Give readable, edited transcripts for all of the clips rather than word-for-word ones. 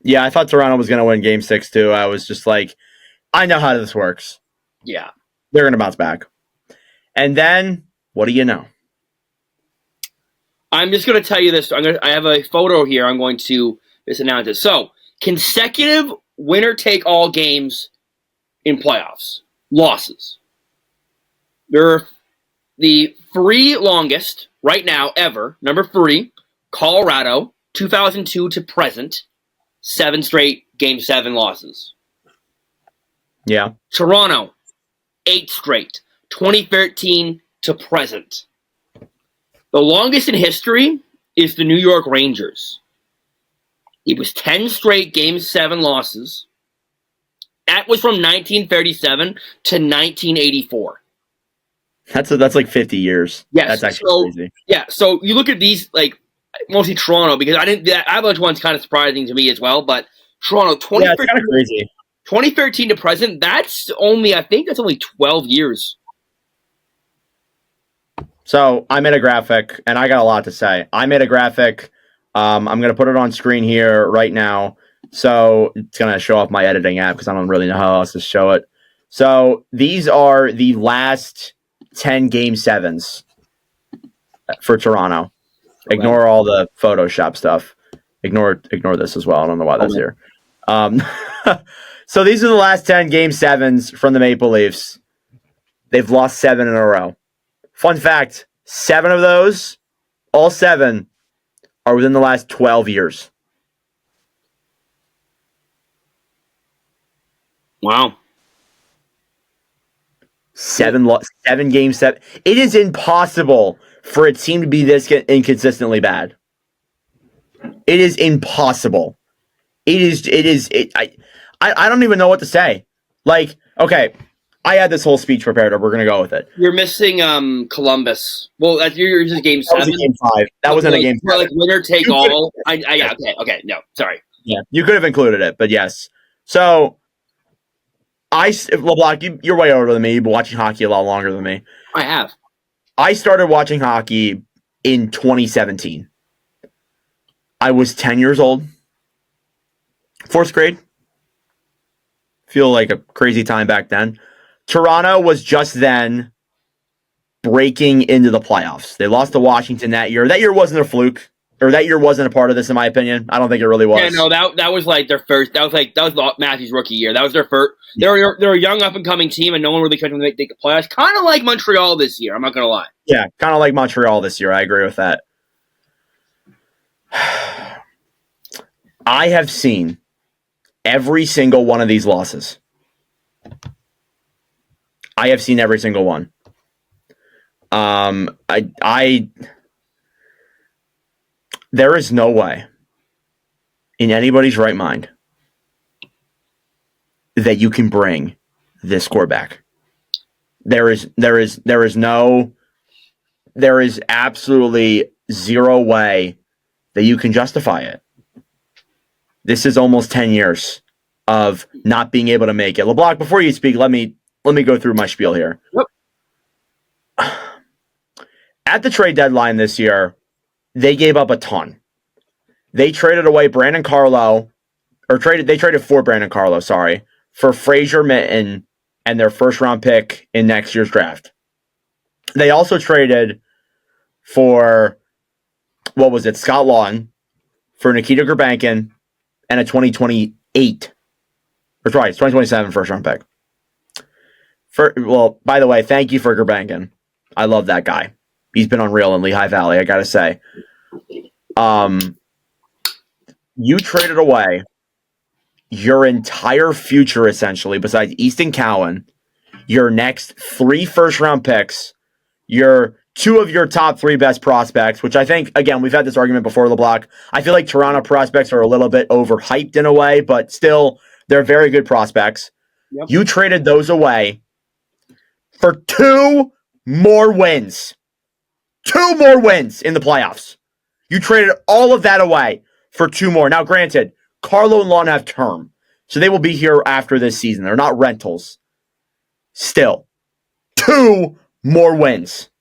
Yeah, I thought Toronto was going to win Game 6 too. I was just like, I know how this works. Yeah. They're going to bounce back. And then, what do you know? I'm just going to tell you this. I have a photo here. I'm going to just announce it. So, consecutive winner-take-all games in playoffs. Losses. They're the three longest right now ever. Number 3, Colorado, 2002 to present. 7 straight Game 7 losses. Yeah. Toronto, 8 straight. 2013 to present. The longest in history is the New York Rangers. It was 10 straight Game 7 losses. That was from 1937 to 1984. That's like 50 years. Yes. That's actually crazy. Yeah, so you look at these, like, mostly Toronto, because the Avalanche one's kind of surprising to me as well, but Toronto, 2013 to present, that's only 12 years. So I made a graphic, and I got a lot to say. I made a graphic. I'm going to put it on screen here right now. So it's going to show off my editing app because I don't really know how else to show it. So these are the last 10 Game 7s for Toronto. Okay. Ignore all the Photoshop stuff. Ignore this as well. I don't know why that's here. So these are the last 10 Game 7s from the Maple Leafs. They've lost 7 in a row. Fun fact, 7 of those, all 7, are within the last 12 years. Wow. 7 Game 7. It is impossible for a team to be this inconsistently bad. It is impossible. I don't even know what to say. Like, okay, I had this whole speech prepared. We're going to go with it. You're missing Columbus. Well, you're using Game 7. That was a Game 5. That wasn't a Game 5. Like winner take all. Okay. No, sorry. Yeah, you could have included it, but yes. So, LeBlanc, you're way older than me. You've been watching hockey a lot longer than me. I have. I started watching hockey in 2017. I was 10 years old. 4th grade. Feel like a crazy time back then. Toronto was just then breaking into the playoffs. They lost to Washington that year. That year wasn't a fluke, or that year wasn't a part of this, in my opinion. I don't think it really was. Yeah, no, that was like their first. That was Matthews' rookie year. That was their first. They're a young up and coming team, and no one really expected them to make the playoffs. Kind of like Montreal this year. I'm not gonna lie. Yeah, kind of like Montreal this year. I agree with that. I have seen every single one of these losses. I have seen every single one. There is no way in anybody's right mind that you can bring this score back. There is absolutely zero way that you can justify it. This is almost 10 years of not being able to make it. LeBlanc, before you speak, let me go through my spiel here. Yep. At the trade deadline this year, they gave up a ton. They traded away Brandon Carlo, they traded for Brandon Carlo, for Fraser Minten and their first-round pick in next year's draft. They also traded for, Scott Laughton, for Nikita Gurbankin, and a 2028, or sorry, 2027 first-round pick. By the way, thank you for Gurbankin. I love that guy. He's been unreal in Lehigh Valley, I gotta say. You traded away your entire future, essentially, besides Easton Cowan, your next 3 first-round picks, your 2 of your top 3 best prospects, which I think, again, we've had this argument before, LeBlanc. I feel like Toronto prospects are a little bit overhyped in a way, but still, they're very good prospects. Yep. You traded those away for 2 more wins. 2 more wins in the playoffs. You traded all of that away for 2 more. Now, granted, Carlo and Laughton have term, so they will be here after this season. They're not rentals. Still, 2 more wins.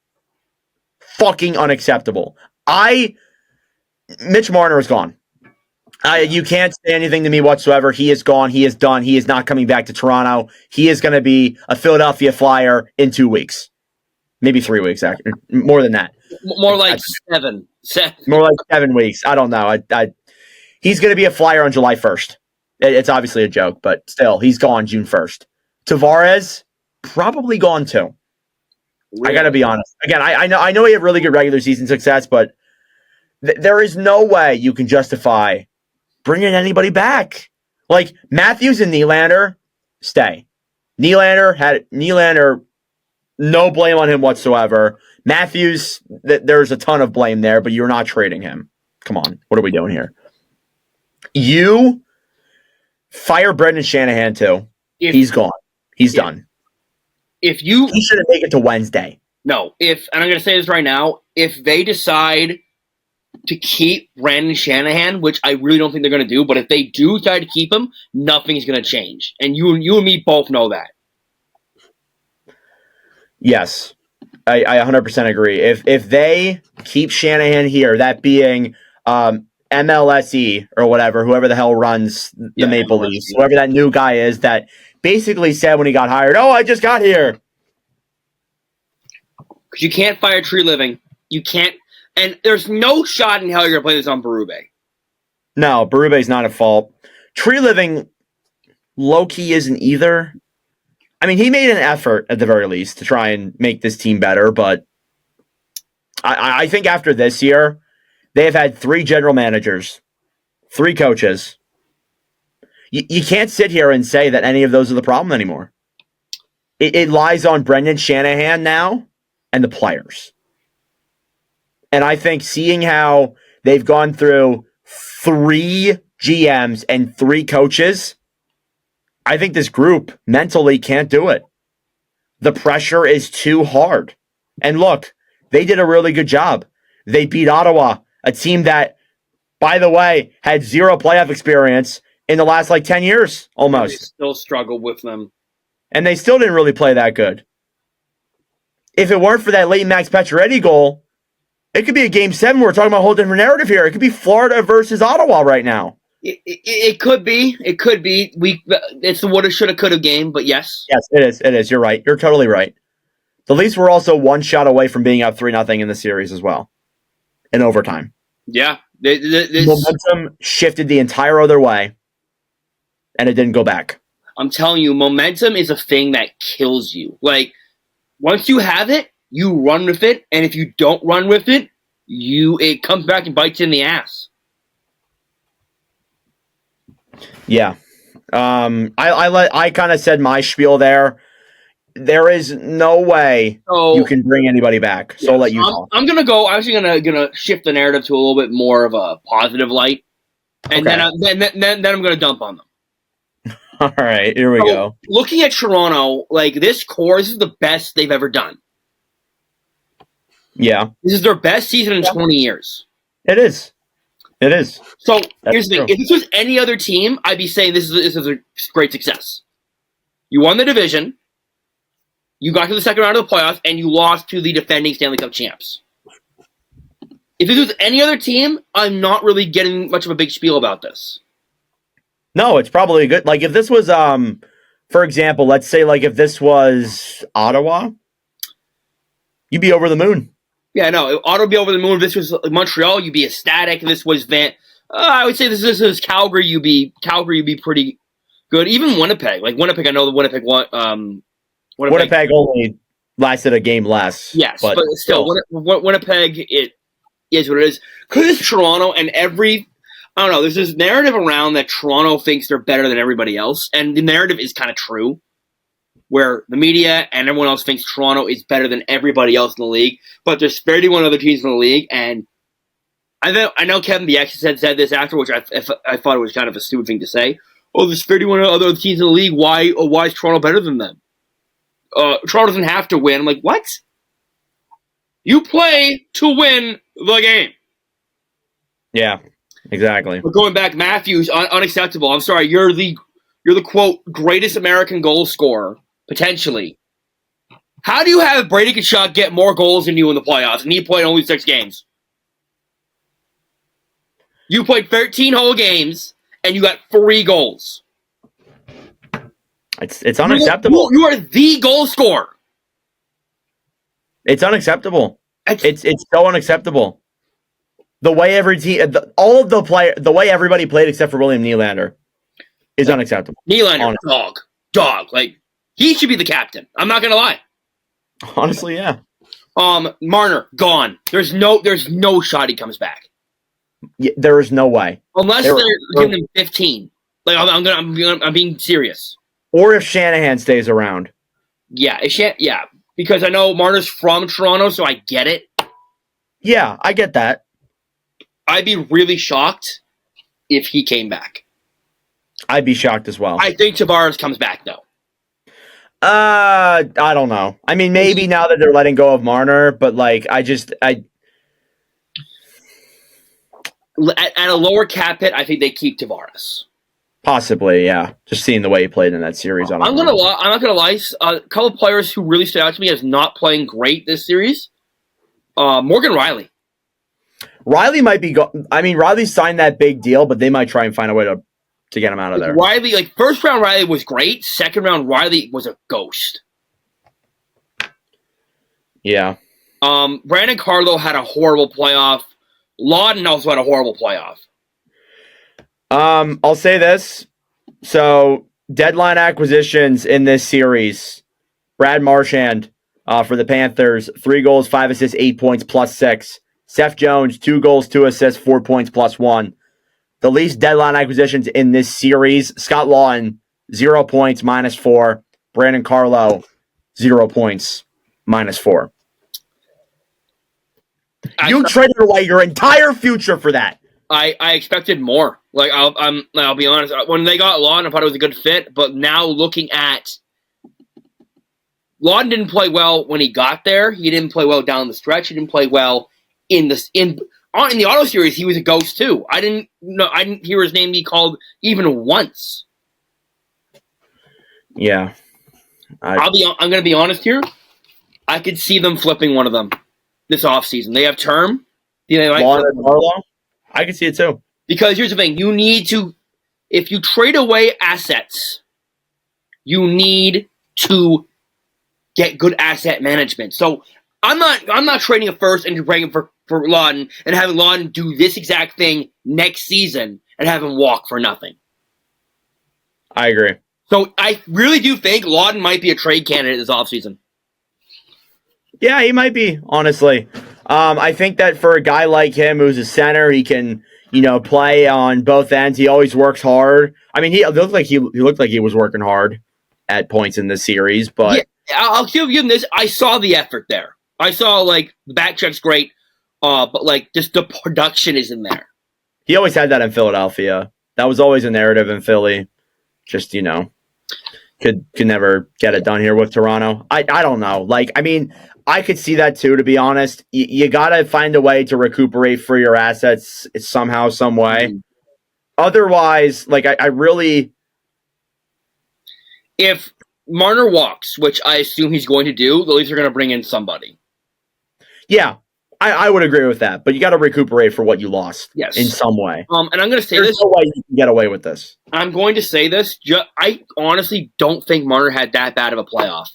Fucking unacceptable. Mitch Marner is gone. You can't say anything to me whatsoever. He is gone. He is done. He is not coming back to Toronto. He is going to be a Philadelphia Flyer in 2 weeks, maybe 3 weeks. Actually, more than that. More like 7. More like 7 weeks. I don't know. He's going to be a Flyer on July 1st. It's obviously a joke, but still, he's gone June 1st. Tavares probably gone too. Really? I got to be honest. Again, I know he had really good regular season success, but there is no way you can justify bringing anybody back. Like Matthews and Nylander, stay. Nylander, no blame on him whatsoever. Matthews, there's a ton of blame there, but you're not trading him. Come on, what are we doing here? You fire Brendan Shanahan too. He's gone. He's done. He should have taken it to Wednesday. No, and I'm going to say this right now, if they decide to keep Brendan Shanahan, which I really don't think they're going to do, but if they do decide to keep him, nothing's going to change. And you and me both know that. Yes, I 100% agree. If they keep Shanahan here, that being MLSE or whatever, whoever the hell runs the Maple Leafs, whoever that new guy is that basically said when he got hired, "Oh, I just got here." Because you can't fire Tree Living. You can't. And there's no shot in hell you're going to play this on Berube. No, Berube's not at fault. Tree Living, low-key isn't either. I mean, he made an effort, at the very least, to try and make this team better, but I think after this year, they have had 3 general managers, 3 coaches. You can't sit here and say that any of those are the problem anymore. It lies on Brendan Shanahan now and the players. And I think seeing how they've gone through 3 GMs and 3 coaches, I think this group mentally can't do it. The pressure is too hard. And look, they did a really good job. They beat Ottawa, a team that, by the way, had 0 playoff experience in the last 10 years almost. They still struggle with them. And they still didn't really play that good. If it weren't for that late Max Pacioretty goal, it could be a Game 7. We're talking about a whole different narrative here. It could be Florida versus Ottawa right now. It could be. It could be. It's the woulda, shoulda, coulda game, but yes. Yes, it is. It is. You're right. You're totally right. The Leafs were also 1 shot away from being up 3-0 in the series as well, in overtime. Yeah. Momentum shifted the entire other way, and it didn't go back. I'm telling you, momentum is a thing that kills you. Once you have it, you run with it, and if you don't run with it, it comes back and bites you in the ass. Yeah. I kind of said my spiel there. There is no way you can bring anybody back. So I'll let you talk. I'm gonna shift the narrative to a little bit more of a positive light, and then I'm gonna dump on them. All right, here we go. Looking at Toronto, this core, this is the best they've ever done. Yeah. This is their best season in 20 years. It is. It is. So here's the thing. If this was any other team, I'd be saying this is a great success. You won the division, you got to the second round of the playoffs, and you lost to the defending Stanley Cup champs. If this was any other team, I'm not really getting much of a big spiel about this. No, it's probably good. If this was, for example, let's say if this was Ottawa, you'd be over the moon. Yeah, no, Ottawa would be over the moon. If this was Montreal, you'd be ecstatic. If this was I would say this is Calgary. You'd be pretty good. Even Winnipeg, Winnipeg, I know the Winnipeg won. Winnipeg only lasted a game less. Yes, but still, Winnipeg, it is what it is. Because it's Toronto, and I don't know, there's this narrative around that Toronto thinks they're better than everybody else, and the narrative is kind of true, where the media and everyone else thinks Toronto is better than everybody else in the league, but there's 31 other teams in the league, and I know Kevin Bieksa said this after, which I thought it was kind of a stupid thing to say. Oh, there's 31 other teams in the league. Why is Toronto better than them? Toronto doesn't have to win. I'm like, what? You play to win the game. Yeah, exactly. But going back, Matthews, unacceptable. I'm sorry, you're the quote greatest American goal scorer potentially. How do you have Brady Tkachuk get more goals than you in the playoffs, and he played only 6 games? You played 13 whole games, and you got 3 goals. It's unacceptable. You are the goal scorer. It's unacceptable. It's so unacceptable. The way every team, the way everybody played except for William Nylander is unacceptable. Nylander, dog. Like, he should be the captain. I'm not gonna lie. Honestly, yeah. Marner gone. There's no shot he comes back. Yeah, there is no way unless they're giving him 15. Like, I'm being serious. Or if Shanahan stays around. Yeah, because I know Marner's from Toronto, so I get it. Yeah, I get that. I'd be really shocked if he came back. I'd be shocked as well. I think Tavares comes back, though. I don't know. I mean, maybe now that they're letting go of Marner, but like, at a lower cap hit, I think they keep Tavares. Possibly, yeah. Just seeing the way he played in that series. I'm not gonna lie. A couple of players who really stood out to me as not playing great this series. Morgan Rielly. Rielly might be. Rielly signed that big deal, but they might try and find a way to get him out of there. Rielly, like, first round Rielly was great. Second round Rielly was a ghost. Yeah. Brandon Carlo had a horrible playoff. Lawton also had a horrible playoff. I'll say this. So, deadline acquisitions in this series. Brad Marchand for the Panthers, 3 goals, 5 assists, 8 points, +6. Seth Jones, 2 goals, 2 assists, 4 points, +1. The least deadline acquisitions in this series, Scott Lawton, 0 points, -4. Brandon Carlo, 0 points, -4. You traded away your entire future for that. I expected more. Like, I'll be honest. When they got Lawton, I thought it was a good fit. But now looking at Lawton, didn't play well when he got there. He didn't play well down the stretch. He didn't play well in the Auto Series. He was a ghost too. I didn't hear his name be called even once. Yeah, I'm going to be honest here. I could see them flipping one of them this offseason. They have term. Lawton and Carlo? I can see it too. Because here's the thing. You need to, if you trade away assets, you need to get good asset management. So I'm not trading a first and bringing for Lawton and having Lawton do this exact thing next season and have him walk for nothing. I agree. So I really do think Lawton might be a trade candidate this offseason. Yeah, he might be, honestly. I think that for a guy like him who's a center, he can, play on both ends. He always works hard. I mean, he looked like he was working hard at points in this series, but yeah, I'll give him this. I saw the effort there. I saw, like, the back check's great, but, like, just the production isn't there. He always had that in Philadelphia. That was always a narrative in Philly. Just, could never get it done here with Toronto. I don't know. Like, I mean, I could see that too, to be honest. You got to find a way to recuperate for your assets somehow, some way. Mm-hmm. Otherwise, like, I really... If Marner walks, which I assume he's going to do, the Leafs are going to bring in somebody. Yeah, I would agree with that. But you got to recuperate for what you lost in some way. And I'm going to say There's no way you can get away with this. I'm going to say this. I honestly don't think Marner had that bad of a playoff.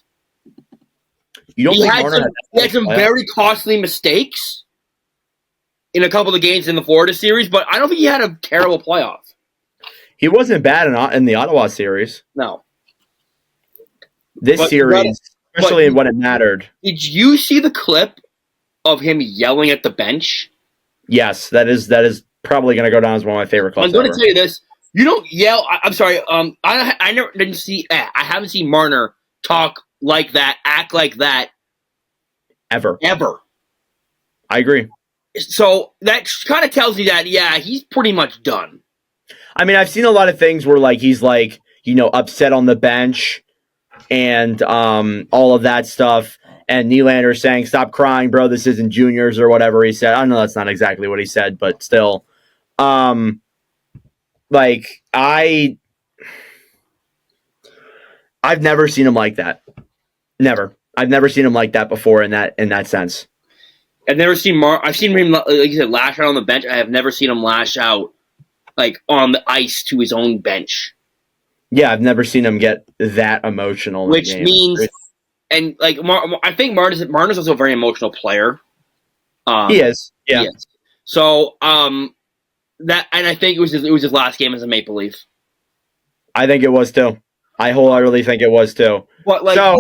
You don't think Marner had some very costly mistakes in a couple of games in the Florida series, but I don't think he had a terrible playoff. He wasn't bad in the Ottawa series. No. This series, especially when it mattered. Did you see the clip of him yelling at the bench? Yes, that is probably going to go down as one of my favorite clips. I'm going to tell you this: you don't yell. I'm sorry. I haven't seen Marner talk like that, act like that, ever. I agree. So that kind of tells you that, yeah, he's pretty much done. I mean, I've seen a lot of things where, like, he's like, upset on the bench and all of that stuff. And Nylander saying, "Stop crying, bro. This isn't juniors," or whatever he said. I know that's not exactly what he said, but still. Like, I've never seen him like that. Never. I've never seen him like that before in that sense. I've never seen I've seen him, like you said, lash out on the bench. I have never seen him lash out like on the ice to his own bench. Yeah, I've never seen him get that emotional in Which a game. means, and like I think Martin's also a very emotional player. He is. Yeah. Yes. So that, and I think it was his last game as a Maple Leaf. I think it was too. I wholeheartedly think it was too. But like, so,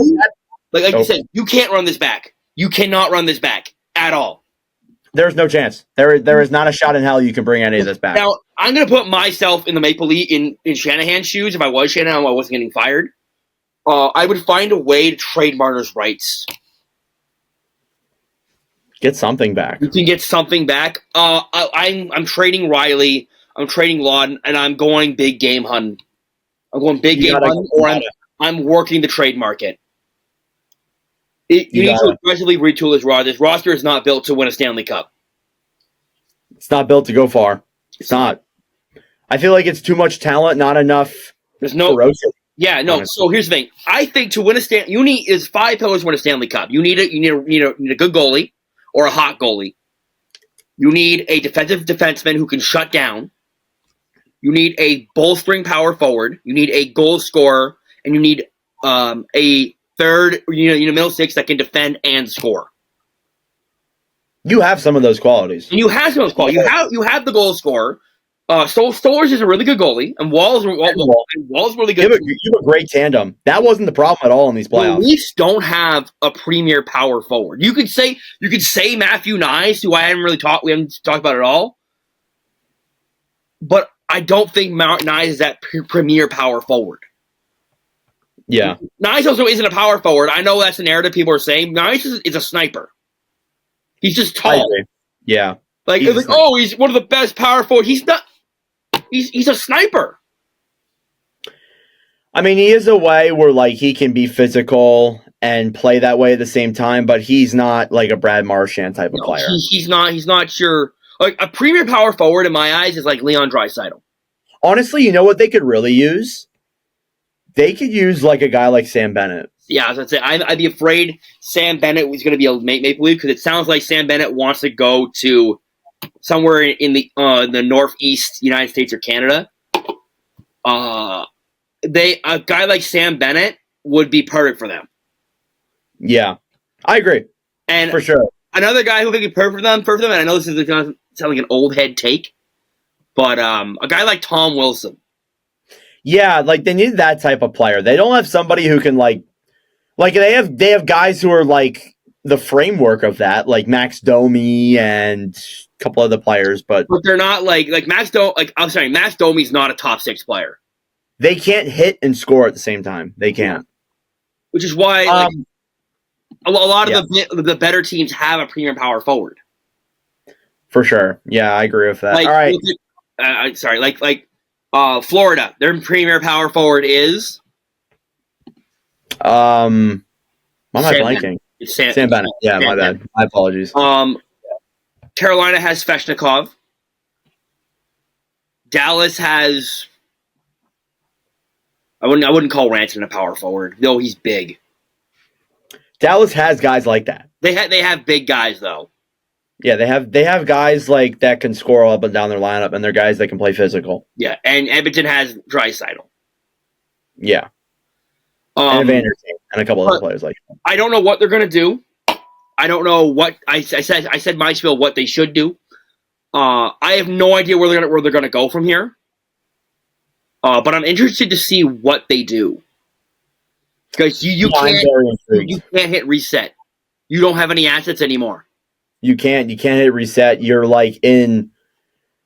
you said, you can't run this back. You cannot run this back at all. There's no chance. There is not a shot in hell you can bring any of this back. Now, I'm going to put myself in the Maple Leaf in Shanahan's shoes. If I was Shanahan, I wasn't getting fired. I would find a way to trade Marner's rights. Get something back. You can get something back. I'm trading Riley. I'm trading Lawton, and I'm going big game hunting. I'm going big game hunting, or I'm working the trade market. You need to aggressively retool his roster. This roster is not built to win a Stanley Cup. It's not built to go far. It's not. I feel like it's too much talent, not enough. There's no ferocity. Yeah, no. Honestly. So here's the thing. I think to win a you need is 5 pillars to win a Stanley Cup. You need a good goalie or a hot goalie. You need a defensive defenseman who can shut down. You need a bolstering power forward. You need a goal scorer, and you need a third, middle six that can defend and score. You have some of those qualities. And you have some of those qualities. You have the goal scorer. Stolarz is a really good goalie, and Wall's really good. You have a great tandem. That wasn't the problem at all in these playoffs. The Leafs don't have a premier power forward. You could say Matthew Knies, who we haven't talked about at all. But I don't think Knies is that premier power forward. Yeah. Knies also isn't a power forward. I know that's the narrative people are saying. Knies is a sniper. He's just tall. Yeah. He's one of the best power forwards. He's not. He's a sniper. I mean, he is a way where he can be physical and play that way at the same time, but he's not like a Brad Marchand type of player. He's not your a premier power forward in my eyes is like Leon Draisaitl. Honestly, you know what they could really use? They could use a guy like Sam Bennett. Yeah, I was going to say, I'd be afraid Sam Bennett was going to be a Maple Leaf because it sounds like Sam Bennett wants to go to somewhere in the northeast United States or Canada. A guy like Sam Bennett would be perfect for them. Yeah, I agree. And for sure. Another guy who would be perfect for them, and I know this is going to sound like an old head take, but a guy like Tom Wilson. Yeah, they need that type of player. They don't have somebody who can they have guys who are the framework of that, like Max Domi and a couple other players, but they're not like Max Domi. I'm sorry, Max Domi's not a top 6 player. They can't hit and score at the same time. They can't. Which is why a lot of the better teams have a premium power forward. For sure. Yeah, I agree with that. All right. Florida, their premier power forward is why am I blanking? Sam Bennett. Yeah, my bad. My apologies. Carolina has Svechnikov. Dallas has. I wouldn't call Rantanen a power forward, though he's big. Dallas has guys like that. They have big guys though. Yeah, they have guys that can score up and down their lineup, and they're guys that can play physical. Yeah, and Edmonton has Draisaitl. Yeah. And Evander and a couple other players like that. I don't know what they're going to do. I don't know what I said my spiel what they should do. I have no idea where they're going to go from here. But I'm interested to see what they do. Because you can't hit reset. You don't have any assets anymore. You can't hit reset. You're in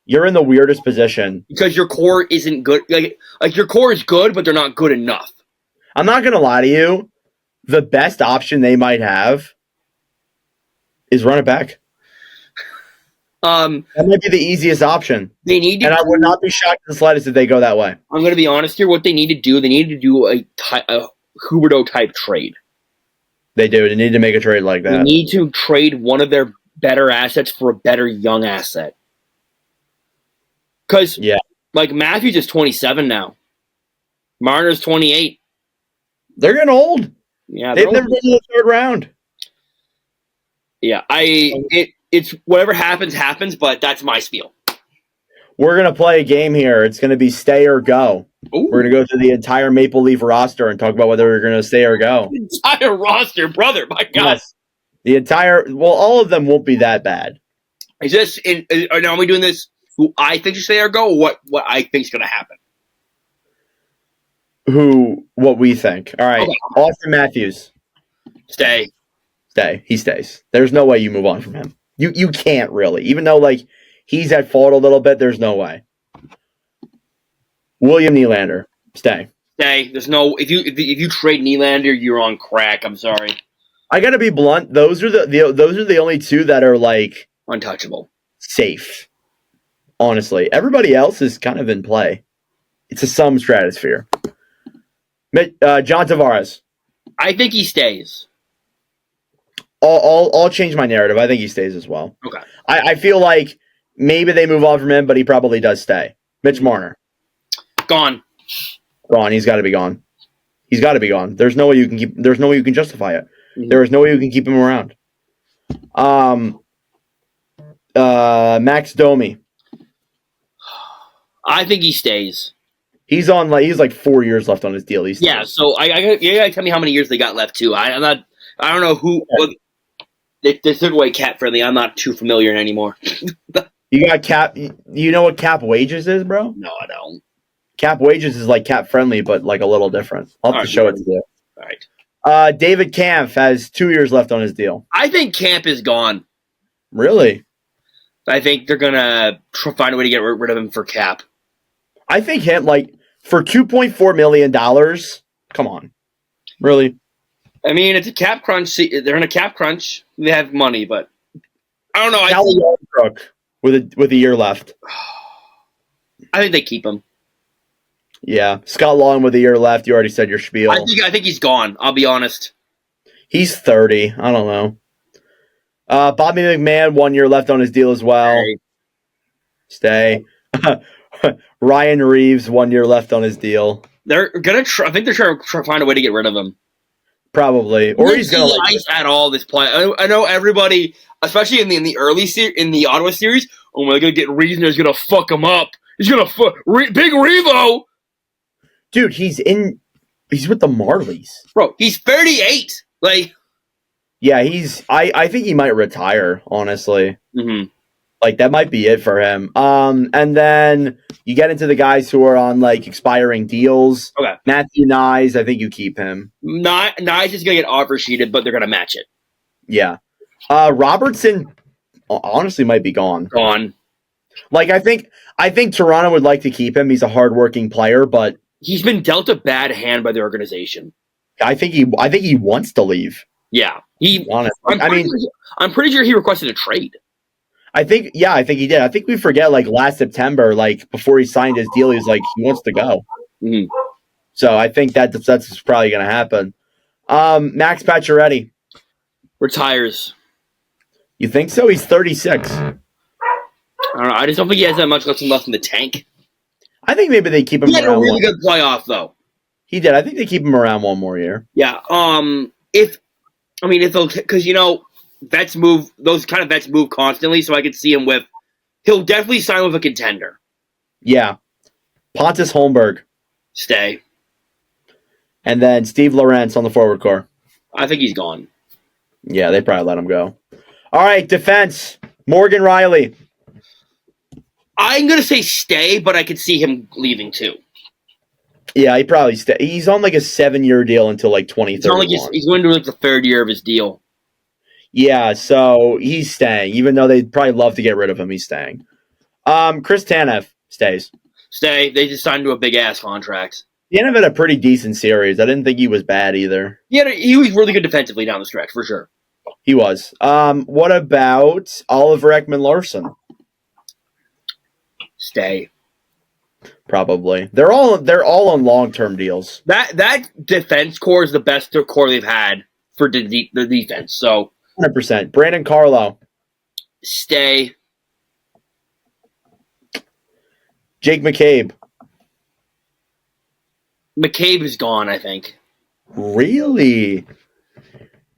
the weirdest position. Because your core isn't good. Like your core is good, but they're not good enough. I'm not going to lie to you. The best option they might have is run it back. That might be the easiest option. They need to, and I would not be shocked in the slightest if they go that way. I'm going to be honest here. What they need to do a Huberdeau type trade. They do. They need to make a trade like that. They need to trade one of their better assets for a better young asset. Because Matthews is 27 now. Marner's 28. They're getting old. Yeah, they've never been to the third round. Yeah, it's whatever happens, but that's my spiel. We're going to play a game here. It's going to be stay or go. Ooh. We're going to go through the entire Maple Leaf roster and talk about whether we're going to stay or go. Entire roster, brother. My God. Yes. The entire, well, all of them won't be that bad. Is this, are we doing this who I think should stay or go, or what I think is going to happen? What we think. All right. Okay. Austin Matthews. Stay. Stay. He stays. There's no way you move on from him. You can't really. Even though, like, he's at fault a little bit, there's no way. William Nylander. Stay. Stay. There's no, if you trade Nylander, you're on crack. I'm sorry. I got to be blunt. Those are the only two that are, like, Untouchable. Safe. Honestly. Everybody else is kind of in play. It's a some stratosphere. John Tavares. I think he stays. I'll change my narrative. I think he stays as well. Okay. I feel like maybe they move on from him, but he probably does stay. Mitch Marner. Gone. Gone. He's got to be gone. He's got to be gone. There's no way you can justify it. Mm-hmm. There is no way you can keep him around. Max Domi. I think he stays. He's like 4 years left on his deal. Yeah, so you gotta tell me how many years they got left too. I don't know who. They took away cap friendly. I'm not too familiar anymore. You got cap. You know what cap wages is, bro? No, I don't. Cap wages is like cap friendly, but like a little different. I'll have to show it to you. All right. David Kampf has 2 years left on his deal. I think Camp is gone. Really? I think they're gonna find a way to get rid of him for cap. I think him like for $2.4 million. Come on, really? I mean, it's a cap crunch. They're in a cap crunch. They have money, but I don't know. Callie Yarbrough with a year left. I think they keep him. Yeah, Scott Long with a year left. You already said your spiel. I think he's gone. I'll be honest. He's 30. I don't know. Bobby McMahon, 1 year left on his deal as well. Stay. Ryan Reeves, 1 year left on his deal. They're gonna try. I think they're trying to find a way to get rid of him. Probably, or he's gonna ice at all this play. I know everybody, especially in the early in the Ottawa series. Oh my, they're gonna get Reasoner's gonna fuck him up. He's gonna Big Revo. Dude, he's with the Marlies, bro. He's 38. Like, yeah, I think he might retire. Honestly. Mm-hmm. Like, that might be it for him. And then you get into the guys who are on, like, expiring deals. Okay. Matthew Nyes, I think you keep him. Nyes is going to get offer sheeted, but they're going to match it. Yeah. Robertson, honestly, might be gone. Gone. Like, I think Toronto would like to keep him. He's a hardworking player, but... He's been dealt a bad hand by the organization. I think he wants to leave. Yeah. I'm pretty sure he requested a trade. I think he did. I think we forget, like, last September, like, before he signed his deal, he's like, he wants to go. Mm-hmm. So I think that's probably going to happen. Max Pacioretty. Retires. You think so? He's 36. I don't know. I just don't think he has that much left in the tank. I think maybe they keep him around. He had a really good playoff, though. He did. I think they keep him around one more year. Yeah. Because, you know, those kind of vets move constantly, so I could see him he'll definitely sign with a contender. Yeah. Pontus Holmberg. Stay. And then Steve Lorentz on the forward core. I think he's gone. Yeah, they probably let him go. All right, defense. Morgan Riley. I'm going to say stay, but I could see him leaving too. Yeah, he probably stay. He's on like a 7-year deal until like 2031. He's going to like the third year of his deal. Yeah, so he's staying. Even though they'd probably love to get rid of him, he's staying. Chris Tanev stays. Stay. They just signed to a big-ass contract. Tanev had a pretty decent series. I didn't think he was bad either. Yeah, he was really good defensively down the stretch, for sure. He was. What about Oliver Ekman-Larsson? Stay. Probably. They're all on long-term deals. That defense core is the best core they've had for the defense. So 100%. Brandon Carlo. Stay. Jake McCabe. McCabe is gone, I think. Really?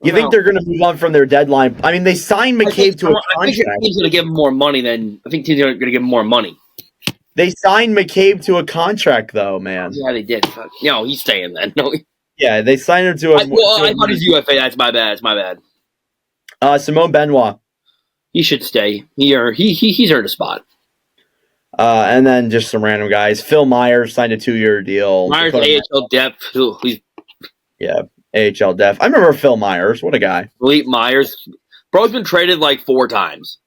You think they're going to move on from their deadline? I mean, they signed McCabe to a I think contract. teams going to give him more money than I think teams are going to give him more money. They signed McCabe to a contract, though, man. Yeah, they did. No, he's staying then. No, Yeah, they signed him to a. I thought he's UFA. That's my bad. That's my bad. Simone Benoit. He should stay. He's earned a spot. And then just some random guys. Phil Myers signed a 2-year deal. Myers AHL depth. Yeah, AHL def. I remember Phil Myers. What a guy. Philippe Myers. Bro's been traded like 4 times.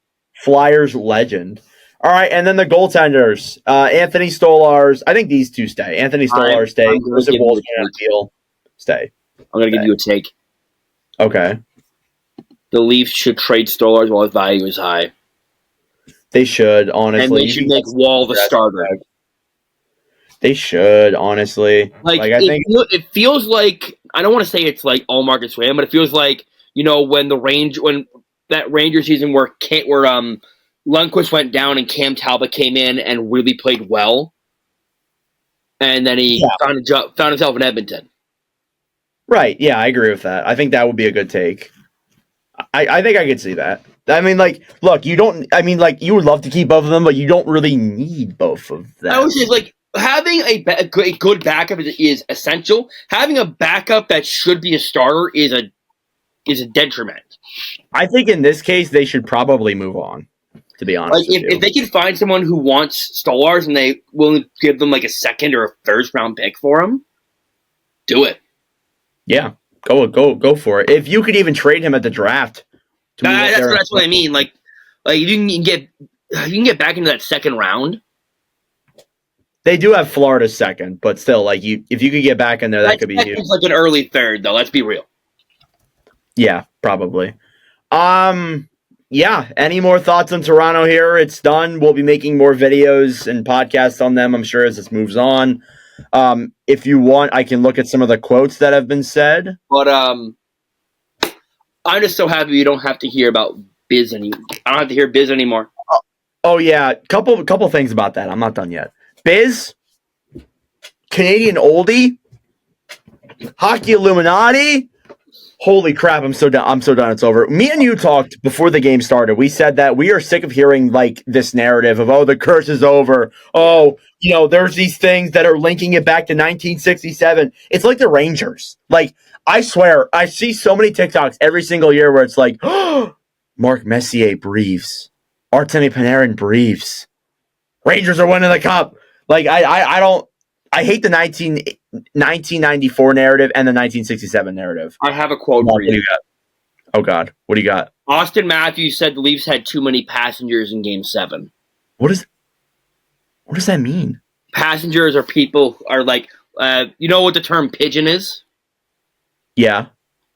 Flyers legend. All right, and then the goaltenders. Anthony Stolarz. I think these two stay. Anthony Stolarz stay. Joseph Wolfskin on a deal. Stay. I'm going to give you a take. Okay. The Leafs should trade Stolarz while his value is high. They should, honestly. And they should make Wall the starter. They should, honestly. I think it feels like, I don't want to say it's like all Marcus Swayman, but it feels like, when that Ranger season where Lundqvist went down and Cam Talbot came in and really played well, and then he found himself in Edmonton. Right, yeah, I agree with that. I think that would be a good take. I think I could see that. I mean, look, you would love to keep both of them, but you don't really need both of them. I was just like, having a good backup is essential. Having a backup that should be a starter is a detriment. I think in this case, they should probably move on, to be honest with you. If they can find someone who wants Stolarz and they will give them like a second or a first round pick for him, do it. Yeah, go for it. If you could even trade him at the draft. That's what I mean. Like you can get back into that second round. They do have Florida's second, but still, if you could get back in there, that could be huge. It's like an early third, though. Let's be real. Yeah, probably. Yeah. Any more thoughts on Toronto here? It's done. We'll be making more videos and podcasts on them, I'm sure, as this moves on. If you want, I can look at some of the quotes that have been said. But I'm just so happy you don't have to hear about Biz anymore. I don't have to hear Biz anymore. Oh yeah, couple things about that. I'm not done yet. Biz, Canadian oldie, hockey Illuminati. Holy crap! I'm so done. It's over. Me and you talked before the game started. We said that we are sick of hearing this narrative of the curse is over. There's these things that are linking it back to 1967. It's like the Rangers. I swear, I see so many TikToks every single year where it's like, oh, Mark Messier breathes, Artemi Panarin breathes, Rangers are winning the cup. I hate the 1994 narrative and the 1967 narrative. I have a quote for you. What do you got? Oh, God. What do you got? Austin Matthews said the Leafs had too many passengers in Game 7. What does that mean? Passengers are people are like, you know what the term pigeon is? Yeah.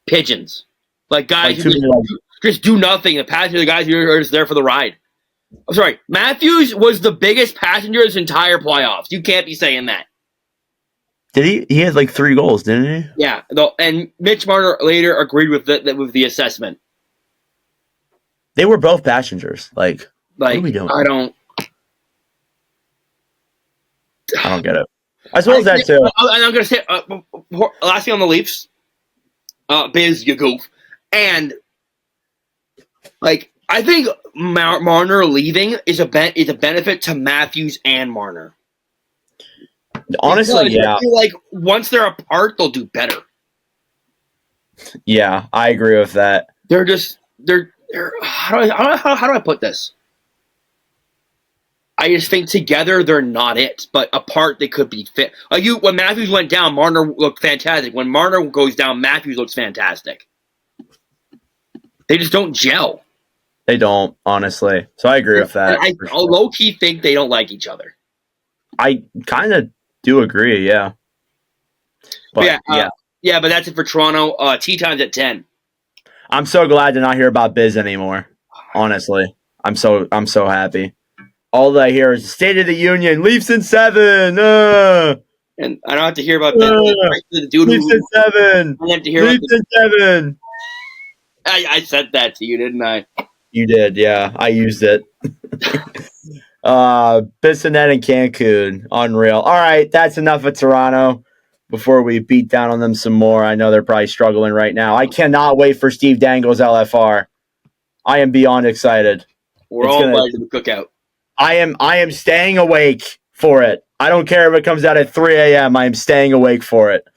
Pigeons. Like guys who just do nothing. The passengers, the guys who are just there for the ride. I'm sorry. Matthews was the biggest passenger this entire playoffs. You can't be saying that. Did he? He had 3 goals, didn't he? Yeah, and Mitch Marner later agreed with the assessment. They were both passengers. What are we doing? I don't get it. I suppose that too. And I'm going to say last thing on the Leafs, Biz, you goof, and I think Marner leaving is a benefit to Matthews and Marner. Honestly, yeah. I feel once they're apart, they'll do better. Yeah, I agree with that. They're how do I put this? I just think together they're not it, but apart they could be fit. When Matthews went down, Marner looked fantastic. When Marner goes down, Matthews looks fantastic. They just don't gel. They don't, honestly. So I agree with that. I low-key think they don't like each other. I kind of do agree, yeah. But yeah, but that's it for Toronto. Tea time's at 10. I'm so glad to not hear about Biz anymore. Honestly, I'm so happy. All that I hear is State of the Union, Leafs in 7. And I don't have to hear about that. Leafs in 7. I have to hear Leafs in 7. I said that to you, didn't I? You did, yeah. I used it. Bissonnette and Cancun. Unreal. All right, that's enough of Toronto. before we beat down on them some more. I know they're probably struggling right now. I cannot wait for Steve Dangle's LFR. I am beyond excited. We're all invited to the cookout. I am staying awake for it. I don't care if it comes out at 3 a.m. I am staying awake for it.